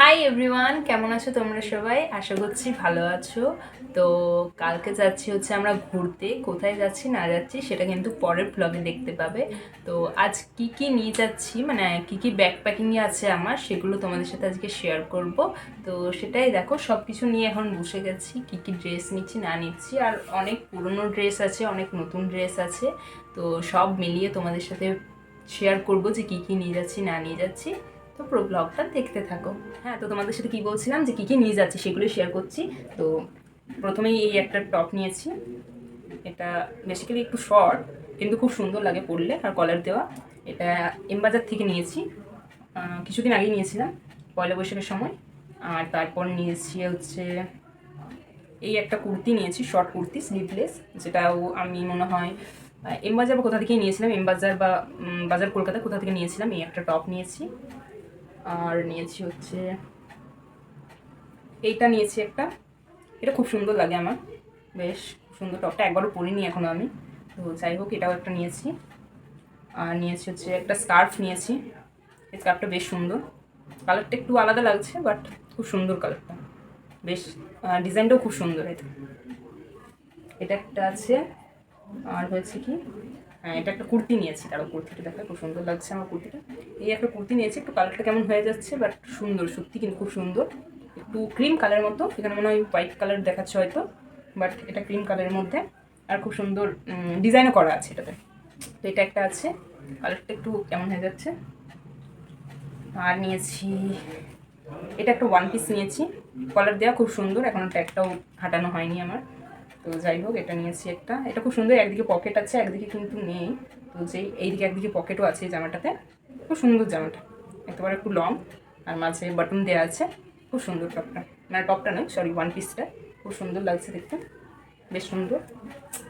Hi everyone, কেমন আছো তোমরা সবাই? আশা করছি ভালো আছো। তো কালকে যাচ্ছি হচ্ছে আমরা ঘুরতে। কোথায় যাচ্ছি না যাচ্ছি সেটা কিন্তু পরের ব্লগে দেখতে পাবে। তো আজ কি কি নিয়ে যাচ্ছি, মানে কি কি ব্যাকপ্যাকিংয়ে আছে আমার, সেগুলো তোমাদের সাথে আজকে শেয়ার করব। তো সেটাই দেখো, সব কিছু নিয়ে এখন বসে গেছি, কি কি ড্রেস নিচ্ছি না নিচ্ছি, আর অনেক পুরনো ড্রেস আছে, অনেক নতুন ড্রেস আছে। তো সব মিলিয়ে তোমাদের সাথে শেয়ার করব যে কি কি নিয়ে যাচ্ছি না নিয়ে যাচ্ছি। তো পুরো ব্লগটা দেখতে থাকো। হ্যাঁ, তো তোমাদের সাথে কি বলছিলাম যে কী কী নিয়ে যাচ্ছি সেগুলো শেয়ার করছি। তো প্রথমেই এই একটা টপ নিয়েছি। এটা বেসিক্যালি একটু শর্ট, কিন্তু খুব সুন্দর লাগে পরলে, আর কলার দেওয়া। এটা এমবাজার থেকে নিয়েছি, কিছুদিন আগেই নিয়েছিলাম, পয়লা বৈশাখের সময়। আর তারপর নিয়েছি হচ্ছে এই একটা কুর্তি নিয়েছি, শর্ট কুর্তি স্লিভলেস, যেটাও আমি মনে হয় এমবাজার বা কোথা থেকেই নিয়েছিলাম, এমবাজার বা বাজার কলকাতা কোথা থেকে নিয়েছিলাম। এই একটা টপ নিয়েছি। আর নিয়েছি হচ্ছে এইটা নিয়েছি একটা, এটা খুব সুন্দর লাগে আমার, বেশ সুন্দর। টপটা একবারও পরিনি এখনো আমি, তো যাই হোক এটাও একটা নিয়েছি। আর নিয়েছি হচ্ছে একটা স্কার্ফ নিয়েছি। এই স্কার্ফটা বেশ সুন্দর, কালারটা একটু আলাদা লাগছে বাট খুব সুন্দর কালারটা, বেশ ডিজাইনটাও খুব সুন্দর। এটা একটা আছে। আর হয়েছে কি, হ্যাঁ এটা একটা কুর্তি নিয়েছি, তারও কুর্তিটা দেখা খুব সুন্দর লাগছে আমার কুর্তিটা। এই একটা কুর্তি নিয়েছি, একটু কালারটা কেমন হয়ে যাচ্ছে বাট সুন্দর, সত্যি কিন্তু খুব সুন্দর। একটু ক্রিম কালারের মতো, এখানে মনে হয় হোয়াইট কালার দেখাচ্ছে হয়তো, বাট এটা ক্রিম কালারের মধ্যে, আর খুব সুন্দর ডিজাইনও করা আছে এটাতে। তো এটা একটা আছে, কালারটা একটু কেমন হয়ে যাচ্ছে। আর নিয়েছি এটা একটা ওয়ান পিস নিয়েছি, কলার দেওয়া, খুব সুন্দর, এখনও ট্যাগটাও হাঁটানো হয়নি আমার। তো যাই হোক এটা নিয়েছি একটা, এটা খুব সুন্দর, একদিকে পকেট আছে একদিকে কিন্তু নেই। তো যেই এইদিকে একদিকে পকেটও আছে এই জামাটাতে, খুব সুন্দর জামাটা, একেবারে একটু লং, আর মাঝে বাটন দেওয়া আছে, খুব সুন্দর টপটা, মানে টপটা নয় সরি, ওয়ান পিসটা খুব সুন্দর লাগছে দেখতে, বেশ সুন্দর।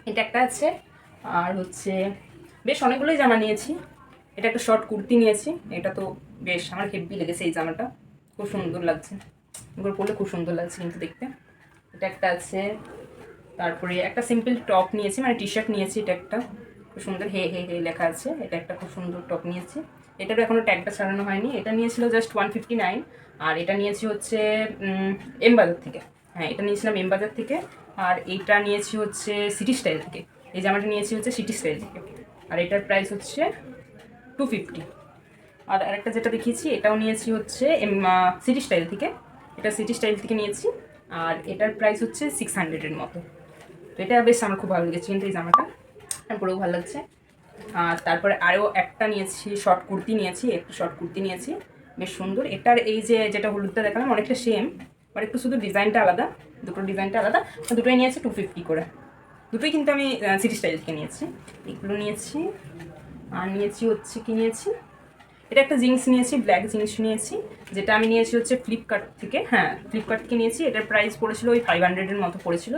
এটা একটা আছে। আর হচ্ছে বেশ অনেকগুলোই জামা নিয়েছি। এটা একটা শর্ট কুর্তি নিয়েছি, এটা তো বেশ আমার হেভি লেগেছে এই জামাটা, খুব সুন্দর লাগছে, এগুলো পরলে খুব সুন্দর লাগছে কিন্তু দেখতে। এটা একটা আছে। তারপরে একটা সিম্পল টপ নিয়েছি, মানে টি শার্ট নিয়েছি, এটা একটা খুব সুন্দর, হে হে হে লেখা আছে, এটা একটা খুব সুন্দর টপ নিয়েছি। এটারও এখনও ট্যাগটা ছাড়ানো হয়নি, এটা নিয়েছিল জাস্ট 159। আর এটা নিয়েছি হচ্ছে এম বাজার থেকে, হ্যাঁ এটা নিয়েছিলাম এম বাজার থেকে। আর এইটা নিয়েছি হচ্ছে সিটি স্টাইল থেকে, এই জামাটা নিয়েছি হচ্ছে সিটি স্টাইল থেকে, আর এটার প্রাইস হচ্ছে 250। আর আরেকটা যেটা দেখিয়েছি এটাও নিয়েছি হচ্ছে সিটি স্টাইল থেকে, এটা সিটি স্টাইল থেকে নিয়েছি, আর এটার প্রাইস হচ্ছে 600-এর মতো। তো এটা বেশ আমার খুব ভালো লেগেছে কিন্তু এই জামাটা, পরেও ভালো লাগছে। আর তারপরে আরও একটা নিয়েছি, শর্ট কুর্তি নিয়েছি, একটু শর্ট কুর্তি নিয়েছি, বেশ সুন্দর। এটার এই যে যেটা হলুদটা দেখালাম অনেকটা সেম, বাট একটু শুধু ডিজাইনটা আলাদা, দুটো ডিজাইনটা আলাদা। তো দুটোই নিয়েছি 250 করে, দুটোই কিন্তু আমি সিটি স্টাইল থেকে নিয়েছি। এগুলো নিয়েছি। আর নিয়েছি হচ্ছে কি নিয়েছি, এটা একটা জিন্স নিয়েছি, ব্ল্যাক জিন্স নিয়েছি, যেটা আমি নিয়েছি হচ্ছে ফ্লিপকার্ট থেকে, হ্যাঁ ফ্লিপকার্ট থেকে নিয়েছি। এটার প্রাইস পড়েছিল ওই 500-এর মতো পড়েছিল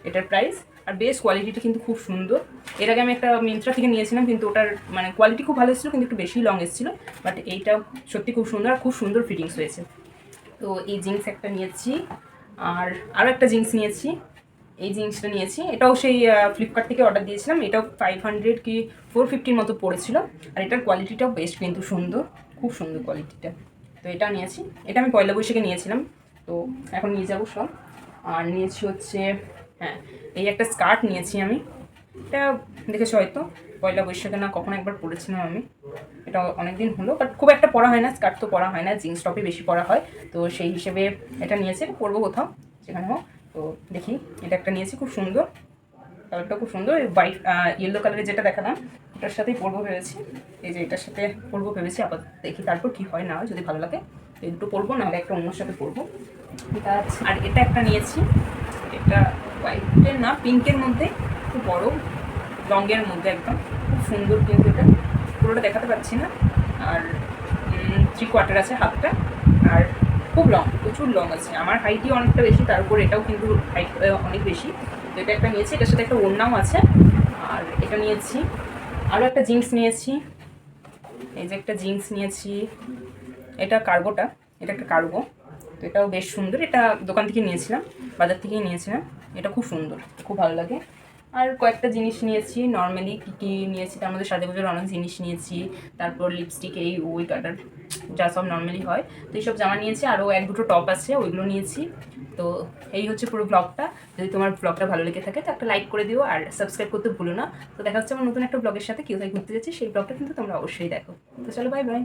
এটার প্রাইস। আর বেশ কোয়ালিটিটা কিন্তু খুব সুন্দর। এর আগে আমি একটা মিন্ত্রা থেকে নিয়েছিলাম, কিন্তু ওটার মানে কোয়ালিটি খুব ভালো এসেছিলো, কিন্তু একটু বেশি লং এসেছিলো, বাট এইটা সত্যি খুব সুন্দর, আর খুব সুন্দর ফিটিংস হয়েছে। তো এই জিন্স একটা নিয়েছি। আর আরও একটা জিন্স নিয়েছি, এই জিন্সটা নিয়েছি, এটাও সেই ফ্লিপকার্ট থেকে অর্ডার দিয়েছিলাম, এটাও 500 কি 450-র মতো পড়েছিল। আর এটার কোয়ালিটিটাও বেশ কিন্তু সুন্দর, খুব সুন্দর কোয়ালিটিটা। তো এটা নিয়েছি, এটা আমি পয়লা বৈশাখে নিয়েছিলাম, তো এখন নিয়ে যাবো সব। আর নিয়েছি হচ্ছে, হ্যাঁ এই একটা স্কার্ট নিয়েছি আমি, এটা দেখেছো হয়তো, পয়লা বৈশাখে না কখন একবার পরেছিলাম আমি, এটা অনেকদিন হলো, বাট খুব একটা পরা হয় না, স্কার্ট তো পরা হয় না, জিন্স টপই বেশি পরা হয়। তো সেই হিসেবে এটা নিয়েছি, পরবো কোথাও সেখানে হোক। তো দেখি, এটা একটা নিয়েছি, খুব সুন্দর, কালারটা খুব সুন্দর, হোয়াইট ইয়েলো কালারের যেটা দেখালাম ওটার সাথেই পরবো ভেবেছি, এই যে এটার সাথে পরবো ভেবেছি। আবার দেখি তারপর কি হয় না হয়, যদি ভালো লাগে এই দুটো পরবো, নাহলে একটা অন্যর সাথে পরবো। এটা আছে। আর এটা একটা নিয়েছি, এটা হোয়াইটের না পিঙ্কের মধ্যে, খুব বড় লংয়ের মধ্যে একদম, খুব সুন্দর কিন্তু এটা, পুরোটা দেখাতে পারছি না। আর 3/4 আছে হাতটা, আর খুব লং, প্রচুর লং আছে, আমার হাইটই অনেকটা বেশি, তার উপর এটাও কিন্তু হাইট অনেক বেশি। তো এটা একটা নিয়েছি, এটার সাথে একটা ওড়নাও আছে। আর এটা নিয়েছি। আরও একটা জিন্স নিয়েছি, এই যে একটা জিন্স নিয়েছি, এটা কার্গোটা, এটা একটা কার্গো। তো এটাও বেশ সুন্দর, এটা দোকান থেকে নিয়েছিলাম, বাজার থেকেই নিয়েছিলাম, এটা খুব সুন্দর, খুব ভালো লাগে। আর কয়েকটা জিনিস নিয়েছি নর্মালি, কী কী নিয়েছি তার মধ্যে সাজুগুজুর অনেক জিনিস নিয়েছি, তারপর লিপস্টিক, এই ওই কাটার যা সব নর্মালি হয়, তো এইসব জামা নিয়েছি। আরও এক দুটো টপ আছে, ওইগুলো নিয়েছি। তো এই হচ্ছে পুরো ব্লগটা। যদি তোমার ব্লগটা ভালো লেগে থাকে তো একটা লাইক করে দিও আর সাবস্ক্রাইব করতে ভুলো না। তো দেখা হচ্ছে আমার নতুন একটা ব্লগের সাথে, কোথায় ঘুরতে যাচ্ছি সেই ব্লগটা কিন্তু তোমরা অবশ্যই দেখো। তো চলো, বাই বাই।